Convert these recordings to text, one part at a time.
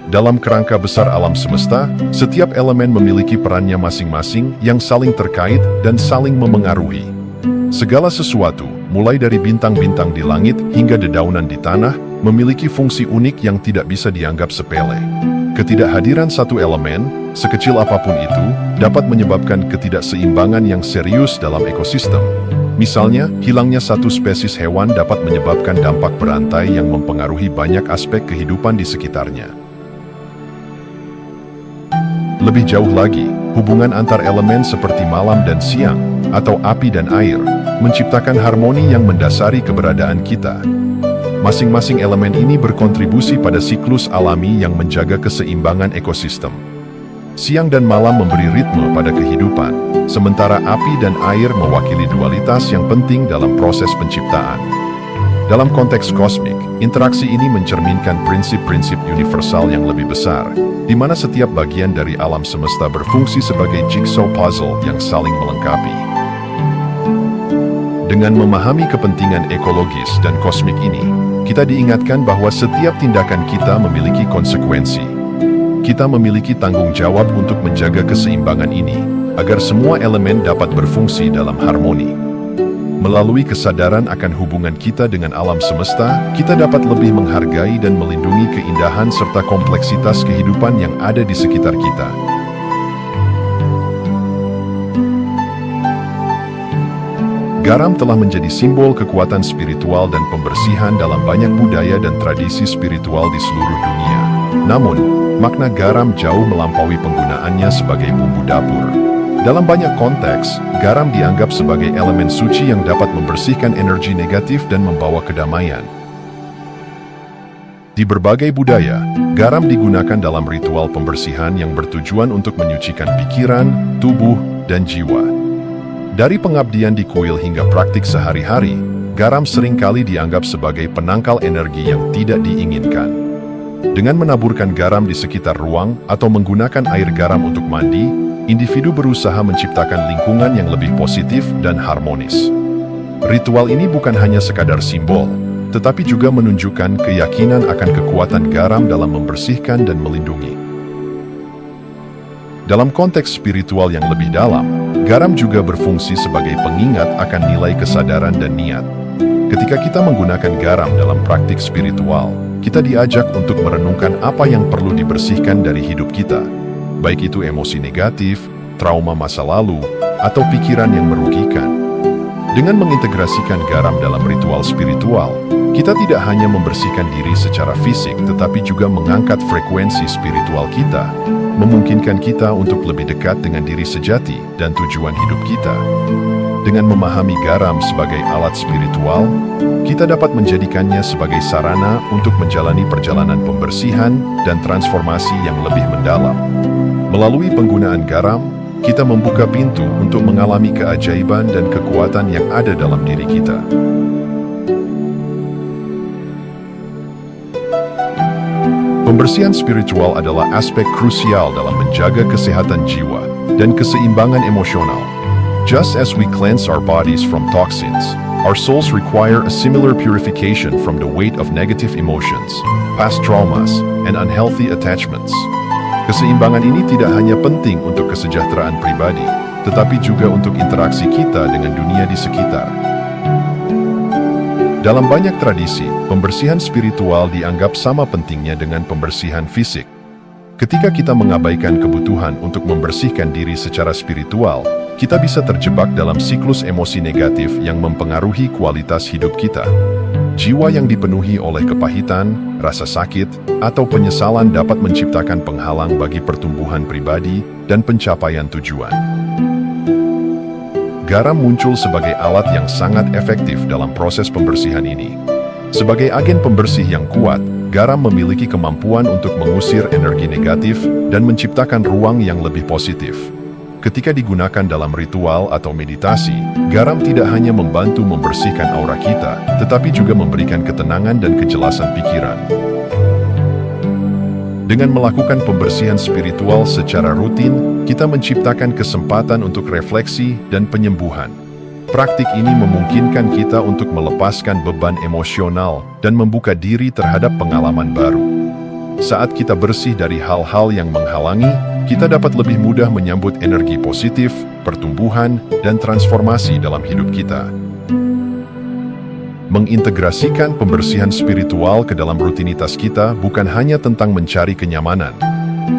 Dalam kerangka besar alam semesta, setiap elemen memiliki perannya masing-masing yang saling terkait dan saling memengaruhi. Segala sesuatu, mulai dari bintang-bintang di langit hingga dedaunan di tanah, memiliki fungsi unik yang tidak bisa dianggap sepele. Ketidakhadiran satu elemen, sekecil apapun itu, dapat menyebabkan ketidakseimbangan yang serius dalam ekosistem. Misalnya, hilangnya satu spesies hewan dapat menyebabkan dampak berantai yang mempengaruhi banyak aspek kehidupan di sekitarnya. Lebih jauh lagi, hubungan antar elemen seperti malam dan siang, atau api dan air, menciptakan harmoni yang mendasari keberadaan kita. Masing-masing elemen ini berkontribusi pada siklus alami yang menjaga keseimbangan ekosistem. Siang dan malam memberi ritme pada kehidupan, sementara api dan air mewakili dualitas yang penting dalam proses penciptaan. Dalam konteks kosmik, interaksi ini mencerminkan prinsip-prinsip universal yang lebih besar, di mana setiap bagian dari alam semesta berfungsi sebagai jigsaw puzzle yang saling melengkapi. Dengan memahami kepentingan ekologis dan kosmik ini, kita diingatkan bahwa setiap tindakan kita memiliki konsekuensi. Kita memiliki tanggung jawab untuk menjaga keseimbangan ini, agar semua elemen dapat berfungsi dalam harmoni. Melalui kesadaran akan hubungan kita dengan alam semesta, kita dapat lebih menghargai dan melindungi keindahan serta kompleksitas kehidupan yang ada di sekitar kita. Garam telah menjadi simbol kekuatan spiritual dan pembersihan dalam banyak budaya dan tradisi spiritual di seluruh dunia. Namun, makna garam jauh melampaui penggunaannya sebagai bumbu dapur. Dalam banyak konteks, garam dianggap sebagai elemen suci yang dapat membersihkan energi negatif dan membawa kedamaian. Di berbagai budaya, garam digunakan dalam ritual pembersihan yang bertujuan untuk menyucikan pikiran, tubuh, dan jiwa. Dari pengabdian di kuil hingga praktik sehari-hari, garam seringkali dianggap sebagai penangkal energi yang tidak diinginkan. Dengan menaburkan garam di sekitar ruang atau menggunakan air garam untuk mandi, individu berusaha menciptakan lingkungan yang lebih positif dan harmonis. Ritual ini bukan hanya sekadar simbol, tetapi juga menunjukkan keyakinan akan kekuatan garam dalam membersihkan dan melindungi. Dalam konteks spiritual yang lebih dalam, garam juga berfungsi sebagai pengingat akan nilai kesadaran dan niat. Ketika kita menggunakan garam dalam praktik spiritual, kita diajak untuk merenungkan apa yang perlu dibersihkan dari hidup kita, baik itu emosi negatif, trauma masa lalu, atau pikiran yang merugikan. Dengan mengintegrasikan garam dalam ritual spiritual, kita tidak hanya membersihkan diri secara fisik, tetapi juga mengangkat frekuensi spiritual kita, memungkinkan kita untuk lebih dekat dengan diri sejati dan tujuan hidup kita. Dengan memahami garam sebagai alat spiritual, kita dapat menjadikannya sebagai sarana untuk menjalani perjalanan pembersihan dan transformasi yang lebih mendalam. Melalui penggunaan garam, kita membuka pintu untuk mengalami keajaiban dan kekuatan yang ada dalam diri kita. Pembersihan spiritual adalah aspek krusial dalam menjaga kesehatan jiwa dan keseimbangan emosional. Just as we cleanse our bodies from toxins, our souls require a similar purification from the weight of negative emotions, past traumas, and unhealthy attachments. Keseimbangan ini tidak hanya penting untuk kesejahteraan pribadi, tetapi juga untuk interaksi kita dengan dunia di sekitar. Dalam banyak tradisi, pembersihan spiritual dianggap sama pentingnya dengan pembersihan fisik. Ketika kita mengabaikan kebutuhan untuk membersihkan diri secara spiritual, kita bisa terjebak dalam siklus emosi negatif yang mempengaruhi kualitas hidup kita. Jiwa yang dipenuhi oleh kepahitan, rasa sakit, atau penyesalan dapat menciptakan penghalang bagi pertumbuhan pribadi dan pencapaian tujuan. Garam muncul sebagai alat yang sangat efektif dalam proses pembersihan ini. Sebagai agen pembersih yang kuat, garam memiliki kemampuan untuk mengusir energi negatif dan menciptakan ruang yang lebih positif. Ketika digunakan dalam ritual atau meditasi, garam tidak hanya membantu membersihkan aura kita, tetapi juga memberikan ketenangan dan kejelasan pikiran. Dengan melakukan pembersihan spiritual secara rutin, kita menciptakan kesempatan untuk refleksi dan penyembuhan. Praktik ini memungkinkan kita untuk melepaskan beban emosional dan membuka diri terhadap pengalaman baru. saat kita bersih dari hal-hal yang menghalangi, kita dapat lebih mudah menyambut energi positif, pertumbuhan, dan transformasi dalam hidup kita. Mengintegrasikan pembersihan spiritual ke dalam rutinitas kita bukan hanya tentang mencari kenyamanan.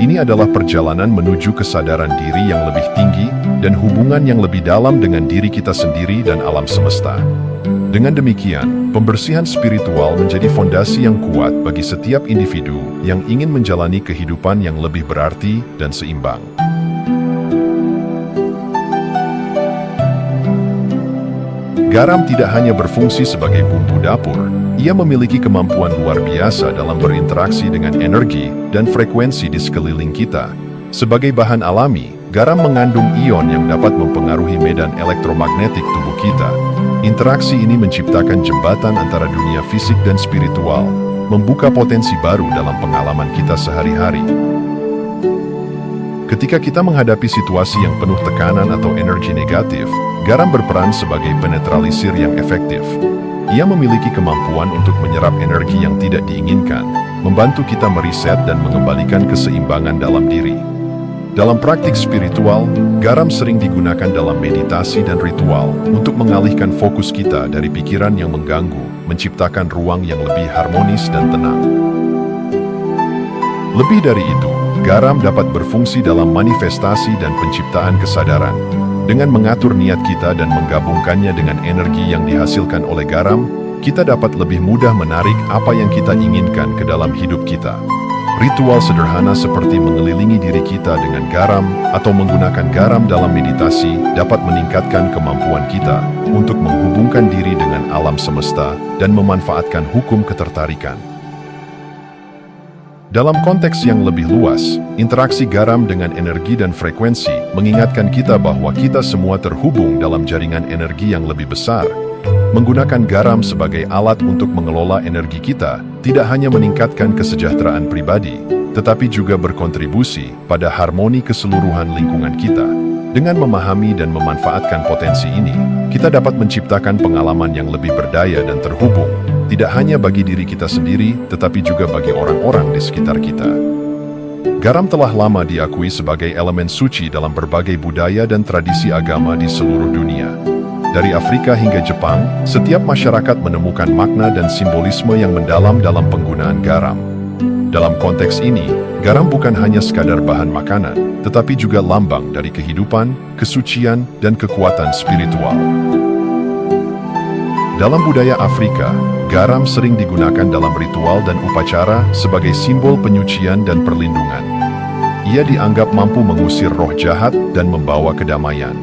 Ini adalah perjalanan menuju kesadaran diri yang lebih tinggi dan hubungan yang lebih dalam dengan diri kita sendiri dan alam semesta. Dengan demikian, pembersihan spiritual menjadi fondasi yang kuat bagi setiap individu yang ingin menjalani kehidupan yang lebih berarti dan seimbang. Garam tidak hanya berfungsi sebagai bumbu dapur, ia memiliki kemampuan luar biasa dalam berinteraksi dengan energi dan frekuensi di sekeliling kita. Sebagai bahan alami, garam mengandung ion yang dapat mempengaruhi medan elektromagnetik tubuh kita. Interaksi ini menciptakan jembatan antara dunia fisik dan spiritual, membuka potensi baru dalam pengalaman kita sehari-hari. Ketika kita menghadapi situasi yang penuh tekanan atau energi negatif, garam berperan sebagai penetralisir yang efektif. Ia memiliki kemampuan untuk menyerap energi yang tidak diinginkan, membantu kita mereset dan mengembalikan keseimbangan dalam diri. Dalam praktik spiritual, garam sering digunakan dalam meditasi dan ritual untuk mengalihkan fokus kita dari pikiran yang mengganggu, menciptakan ruang yang lebih harmonis dan tenang. Lebih dari itu, garam dapat berfungsi dalam manifestasi dan penciptaan kesadaran. Dengan mengatur niat kita dan menggabungkannya dengan energi yang dihasilkan oleh garam, kita dapat lebih mudah menarik apa yang kita inginkan ke dalam hidup kita. Ritual sederhana seperti mengelilingi diri kita dengan garam atau menggunakan garam dalam meditasi dapat meningkatkan kemampuan kita untuk menghubungkan diri dengan alam semesta dan memanfaatkan hukum ketertarikan. Dalam konteks yang lebih luas, interaksi garam dengan energi dan frekuensi mengingatkan kita bahwa kita semua terhubung dalam jaringan energi yang lebih besar. Menggunakan garam sebagai alat untuk mengelola energi kita tidak hanya meningkatkan kesejahteraan pribadi, tetapi juga berkontribusi pada harmoni keseluruhan lingkungan kita. Dengan memahami dan memanfaatkan potensi ini, kita dapat menciptakan pengalaman yang lebih berdaya dan terhubung, tidak hanya bagi diri kita sendiri, tetapi juga bagi orang-orang di sekitar kita. Garam telah lama diakui sebagai elemen suci dalam berbagai budaya dan tradisi agama di seluruh dunia. Dari Afrika hingga Jepang, setiap masyarakat menemukan makna dan simbolisme yang mendalam dalam penggunaan garam. Dalam konteks ini, garam bukan hanya sekadar bahan makanan, tetapi juga lambang dari kehidupan, kesucian, dan kekuatan spiritual. Dalam budaya Afrika, garam sering digunakan dalam ritual dan upacara sebagai simbol penyucian dan perlindungan. Ia dianggap mampu mengusir roh jahat dan membawa kedamaian.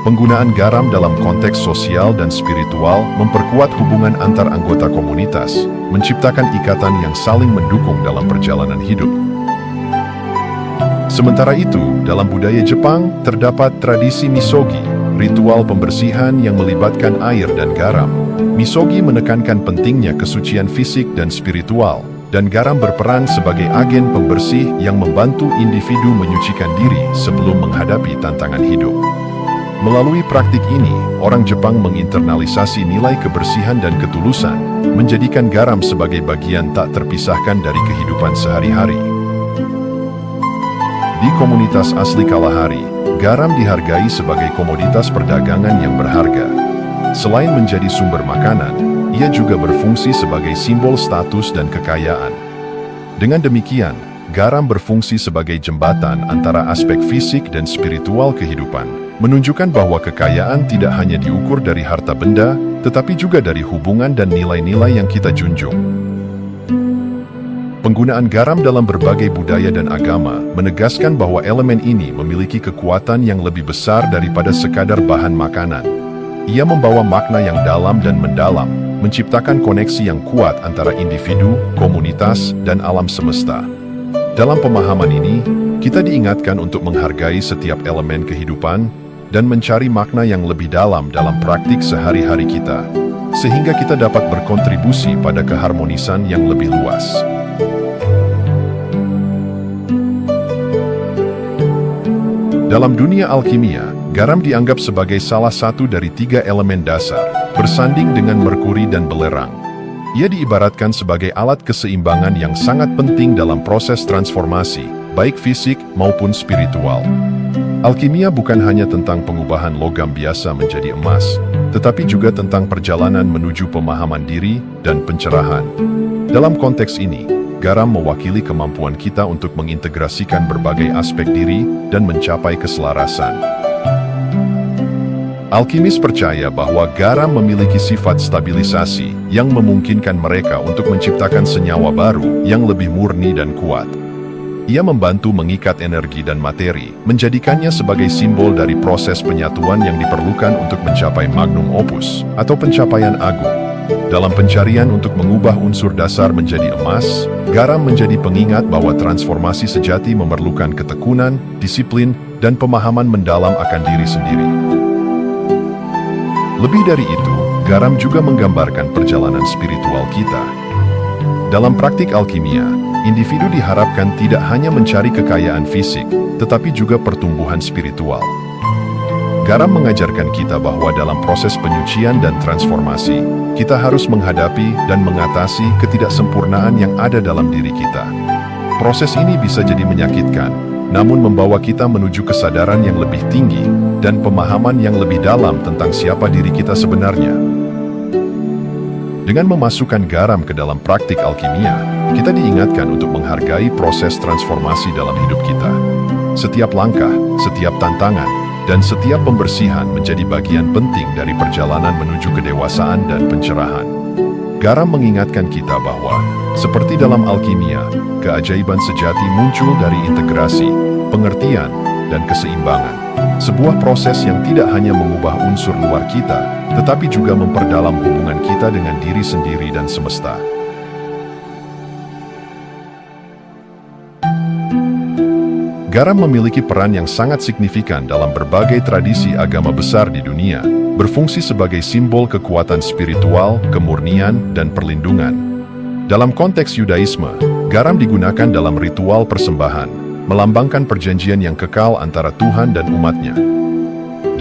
Penggunaan garam dalam konteks sosial dan spiritual memperkuat hubungan antar anggota komunitas, menciptakan ikatan yang saling mendukung dalam perjalanan hidup. Sementara itu, dalam budaya Jepang, terdapat tradisi misogi, ritual pembersihan yang melibatkan air dan garam. Misogi menekankan pentingnya kesucian fisik dan spiritual, dan garam berperan sebagai agen pembersih yang membantu individu menyucikan diri sebelum menghadapi tantangan hidup. Melalui praktik ini, orang Jepang menginternalisasi nilai kebersihan dan ketulusan, menjadikan garam sebagai bagian tak terpisahkan dari kehidupan sehari-hari. Di komunitas asli Kalahari, garam dihargai sebagai komoditas perdagangan yang berharga. Selain menjadi sumber makanan, ia juga berfungsi sebagai simbol status dan kekayaan. Dengan demikian, garam berfungsi sebagai jembatan antara aspek fisik dan spiritual kehidupan, menunjukkan bahwa kekayaan tidak hanya diukur dari harta benda, tetapi juga dari hubungan dan nilai-nilai yang kita junjung. Penggunaan garam dalam berbagai budaya dan agama menegaskan bahwa elemen ini memiliki kekuatan yang lebih besar daripada sekadar bahan makanan. Ia membawa makna yang dalam dan mendalam, menciptakan koneksi yang kuat antara individu, komunitas, dan alam semesta. Dalam pemahaman ini, kita diingatkan untuk menghargai setiap elemen kehidupan dan mencari makna yang lebih dalam praktik sehari-hari kita, sehingga kita dapat berkontribusi pada keharmonisan yang lebih luas. Dalam dunia alkimia, garam dianggap sebagai salah satu dari 3 elemen dasar, bersanding dengan merkuri dan belerang. Ia diibaratkan sebagai alat keseimbangan yang sangat penting dalam proses transformasi, baik fisik maupun spiritual. Alkimia bukan hanya tentang pengubahan logam biasa menjadi emas, tetapi juga tentang perjalanan menuju pemahaman diri dan pencerahan. Dalam konteks ini, garam mewakili kemampuan kita untuk mengintegrasikan berbagai aspek diri dan mencapai keselarasan. Alkimis percaya bahwa garam memiliki sifat stabilisasi yang memungkinkan mereka untuk menciptakan senyawa baru yang lebih murni dan kuat. Ia membantu mengikat energi dan materi, menjadikannya sebagai simbol dari proses penyatuan yang diperlukan untuk mencapai magnum opus atau pencapaian agung. Dalam pencarian untuk mengubah unsur dasar menjadi emas, garam menjadi pengingat bahwa transformasi sejati memerlukan ketekunan, disiplin, dan pemahaman mendalam akan diri sendiri. Lebih dari itu, garam juga menggambarkan perjalanan spiritual kita. Dalam praktik alkimia, individu diharapkan tidak hanya mencari kekayaan fisik, tetapi juga pertumbuhan spiritual. Garam mengajarkan kita bahwa dalam proses penyucian dan transformasi, kita harus menghadapi dan mengatasi ketidaksempurnaan yang ada dalam diri kita. Proses ini bisa jadi menyakitkan, namun membawa kita menuju kesadaran yang lebih tinggi dan pemahaman yang lebih dalam tentang siapa diri kita sebenarnya. Dengan memasukkan garam ke dalam praktik alkimia, kita diingatkan untuk menghargai proses transformasi dalam hidup kita. Setiap langkah, setiap tantangan, dan setiap pembersihan menjadi bagian penting dari perjalanan menuju kedewasaan dan pencerahan. Garam mengingatkan kita bahwa, seperti dalam alkimia, keajaiban sejati muncul dari integrasi, pengertian, dan keseimbangan. Sebuah proses yang tidak hanya mengubah unsur luar kita, tetapi juga memperdalam hubungan kita dengan diri sendiri dan semesta. Garam memiliki peran yang sangat signifikan dalam berbagai tradisi agama besar di dunia, berfungsi sebagai simbol kekuatan spiritual, kemurnian, dan perlindungan. Dalam konteks Yudaisme, garam digunakan dalam ritual persembahan, melambangkan perjanjian yang kekal antara Tuhan dan umatnya.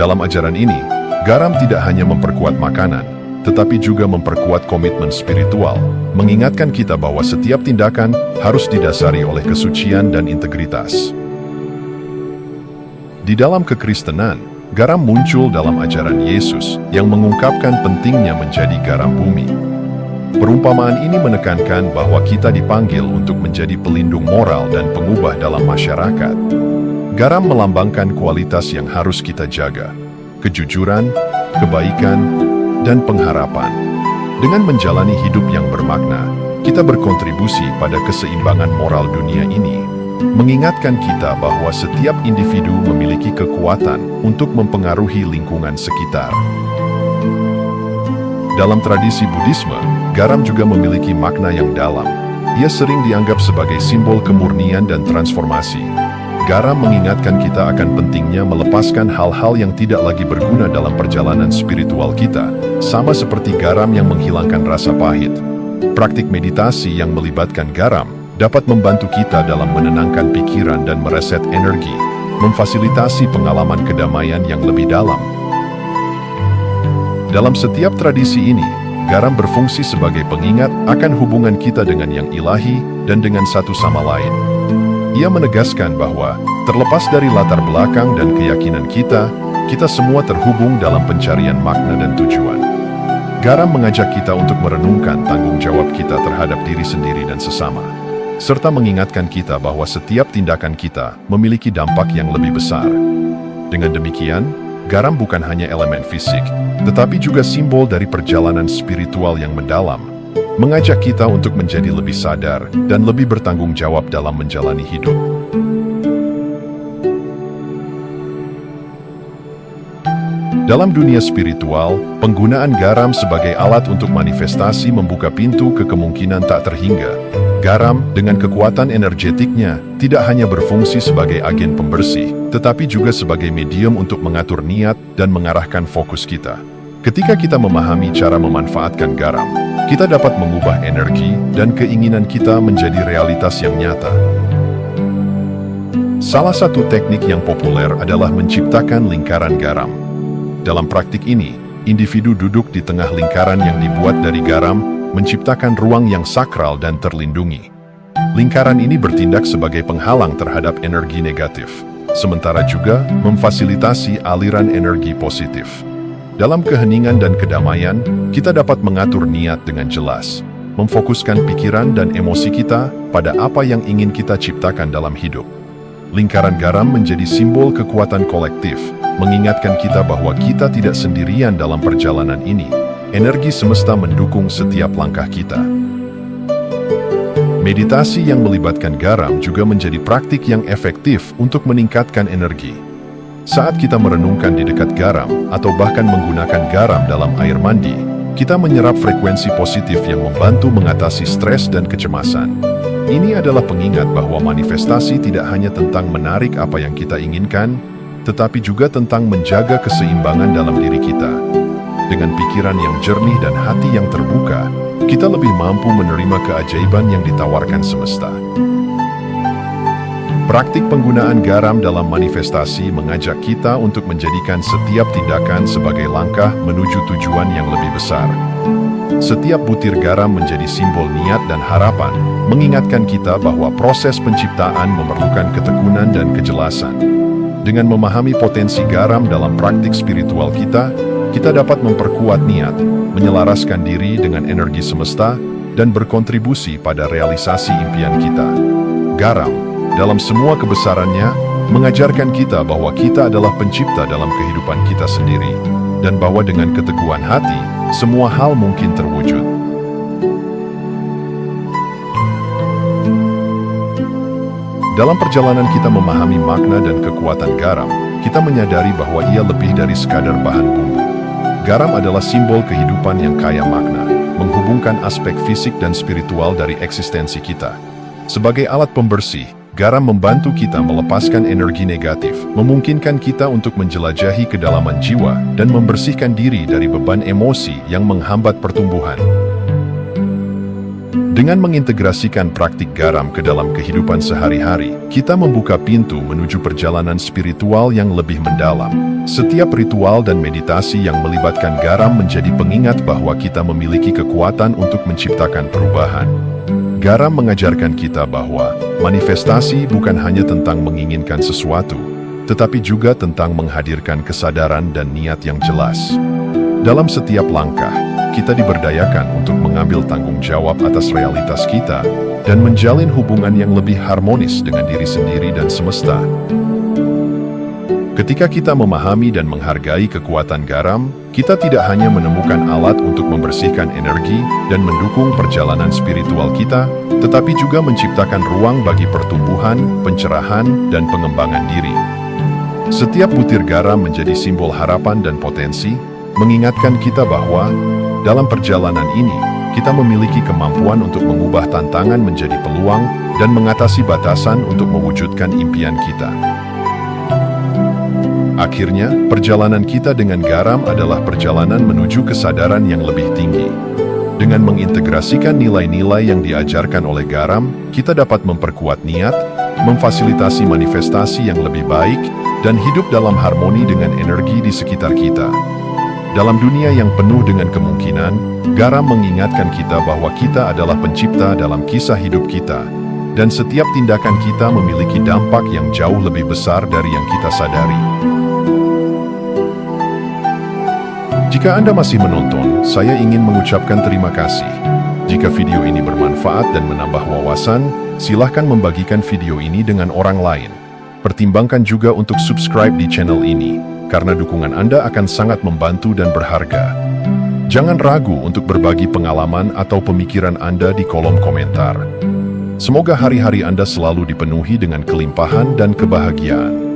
Dalam ajaran ini, garam tidak hanya memperkuat makanan, tetapi juga memperkuat komitmen spiritual, mengingatkan kita bahwa setiap tindakan harus didasari oleh kesucian dan integritas. Di dalam kekristenan, garam muncul dalam ajaran Yesus yang mengungkapkan pentingnya menjadi garam bumi. Perumpamaan ini menekankan bahwa kita dipanggil untuk menjadi pelindung moral dan pengubah dalam masyarakat. Garam melambangkan kualitas yang harus kita jaga: kejujuran, kebaikan, dan pengharapan. Dengan menjalani hidup yang bermakna, kita berkontribusi pada keseimbangan moral dunia ini, mengingatkan kita bahwa setiap individu memiliki kekuatan untuk mempengaruhi lingkungan sekitar. Dalam tradisi Buddhisme, garam juga memiliki makna yang dalam. Ia sering dianggap sebagai simbol kemurnian dan transformasi. Garam mengingatkan kita akan pentingnya melepaskan hal-hal yang tidak lagi berguna dalam perjalanan spiritual kita, sama seperti garam yang menghilangkan rasa pahit. Praktik meditasi yang melibatkan garam dapat membantu kita dalam menenangkan pikiran dan mereset energi, memfasilitasi pengalaman kedamaian yang lebih dalam. Dalam setiap tradisi ini, garam berfungsi sebagai pengingat akan hubungan kita dengan yang ilahi dan dengan satu sama lain. Ia menegaskan bahwa, terlepas dari latar belakang dan keyakinan kita, kita semua terhubung dalam pencarian makna dan tujuan. Garam mengajak kita untuk merenungkan tanggung jawab kita terhadap diri sendiri dan sesama, serta mengingatkan kita bahwa setiap tindakan kita memiliki dampak yang lebih besar. Dengan demikian, garam bukan hanya elemen fisik, tetapi juga simbol dari perjalanan spiritual yang mendalam, mengajak kita untuk menjadi lebih sadar dan lebih bertanggung jawab dalam menjalani hidup. Dalam dunia spiritual, penggunaan garam sebagai alat untuk manifestasi membuka pintu ke kemungkinan tak terhingga. Garam, dengan kekuatan energetiknya, tidak hanya berfungsi sebagai agen pembersih, tetapi juga sebagai medium untuk mengatur niat dan mengarahkan fokus kita. Ketika kita memahami cara memanfaatkan garam, kita dapat mengubah energi dan keinginan kita menjadi realitas yang nyata. Salah satu teknik yang populer adalah menciptakan lingkaran garam. Dalam praktik ini, individu duduk di tengah lingkaran yang dibuat dari garam, menciptakan ruang yang sakral dan terlindungi. Lingkaran ini bertindak sebagai penghalang terhadap energi negatif, sementara juga memfasilitasi aliran energi positif. Dalam keheningan dan kedamaian, kita dapat mengatur niat dengan jelas, memfokuskan pikiran dan emosi kita pada apa yang ingin kita ciptakan dalam hidup. Lingkaran garam menjadi simbol kekuatan kolektif, mengingatkan kita bahwa kita tidak sendirian dalam perjalanan ini. Energi semesta mendukung setiap langkah kita. Meditasi yang melibatkan garam juga menjadi praktik yang efektif untuk meningkatkan energi. Saat kita merenungkan di dekat garam, atau bahkan menggunakan garam dalam air mandi, kita menyerap frekuensi positif yang membantu mengatasi stres dan kecemasan. Ini adalah pengingat bahwa manifestasi tidak hanya tentang menarik apa yang kita inginkan, tetapi juga tentang menjaga keseimbangan dalam diri kita. Dengan pikiran yang jernih dan hati yang terbuka, kita lebih mampu menerima keajaiban yang ditawarkan semesta. Praktik penggunaan garam dalam manifestasi mengajak kita untuk menjadikan setiap tindakan sebagai langkah menuju tujuan yang lebih besar. Setiap butir garam menjadi simbol niat dan harapan, mengingatkan kita bahwa proses penciptaan memerlukan ketekunan dan kejelasan. Dengan memahami potensi garam dalam praktik spiritual kita dapat memperkuat niat, menyelaraskan diri dengan energi semesta, dan berkontribusi pada realisasi impian kita. Garam, dalam semua kebesarannya, mengajarkan kita bahwa kita adalah pencipta dalam kehidupan kita sendiri, dan bahwa dengan keteguhan hati, semua hal mungkin terwujud. Dalam perjalanan kita memahami makna dan kekuatan garam, kita menyadari bahwa ia lebih dari sekadar bahan bumbu. Garam adalah simbol kehidupan yang kaya makna, menghubungkan aspek fisik dan spiritual dari eksistensi kita. Sebagai alat pembersih, garam membantu kita melepaskan energi negatif, memungkinkan kita untuk menjelajahi kedalaman jiwa dan membersihkan diri dari beban emosi yang menghambat pertumbuhan. Dengan mengintegrasikan praktik garam ke dalam kehidupan sehari-hari, kita membuka pintu menuju perjalanan spiritual yang lebih mendalam. Setiap ritual dan meditasi yang melibatkan garam menjadi pengingat bahwa kita memiliki kekuatan untuk menciptakan perubahan. Garam mengajarkan kita bahwa manifestasi bukan hanya tentang menginginkan sesuatu, tetapi juga tentang menghadirkan kesadaran dan niat yang jelas. Dalam setiap langkah, kita diberdayakan untuk mengambil tanggung jawab atas realitas kita dan menjalin hubungan yang lebih harmonis dengan diri sendiri dan semesta. Ketika kita memahami dan menghargai kekuatan garam, kita tidak hanya menemukan alat untuk membersihkan energi dan mendukung perjalanan spiritual kita, tetapi juga menciptakan ruang bagi pertumbuhan, pencerahan, dan pengembangan diri. Setiap butir garam menjadi simbol harapan dan potensi, mengingatkan kita bahwa dalam perjalanan ini, kita memiliki kemampuan untuk mengubah tantangan menjadi peluang dan mengatasi batasan untuk mewujudkan impian kita. Akhirnya, perjalanan kita dengan garam adalah perjalanan menuju kesadaran yang lebih tinggi. Dengan mengintegrasikan nilai-nilai yang diajarkan oleh garam, kita dapat memperkuat niat, memfasilitasi manifestasi yang lebih baik, dan hidup dalam harmoni dengan energi di sekitar kita. Dalam dunia yang penuh dengan kemungkinan, garam mengingatkan kita bahwa kita adalah pencipta dalam kisah hidup kita, dan setiap tindakan kita memiliki dampak yang jauh lebih besar dari yang kita sadari. Jika Anda masih menonton, saya ingin mengucapkan terima kasih. Jika video ini bermanfaat dan menambah wawasan, silahkan membagikan video ini dengan orang lain. Pertimbangkan juga untuk subscribe di channel ini, karena dukungan Anda akan sangat membantu dan berharga. Jangan ragu untuk berbagi pengalaman atau pemikiran Anda di kolom komentar. Semoga hari-hari Anda selalu dipenuhi dengan kelimpahan dan kebahagiaan.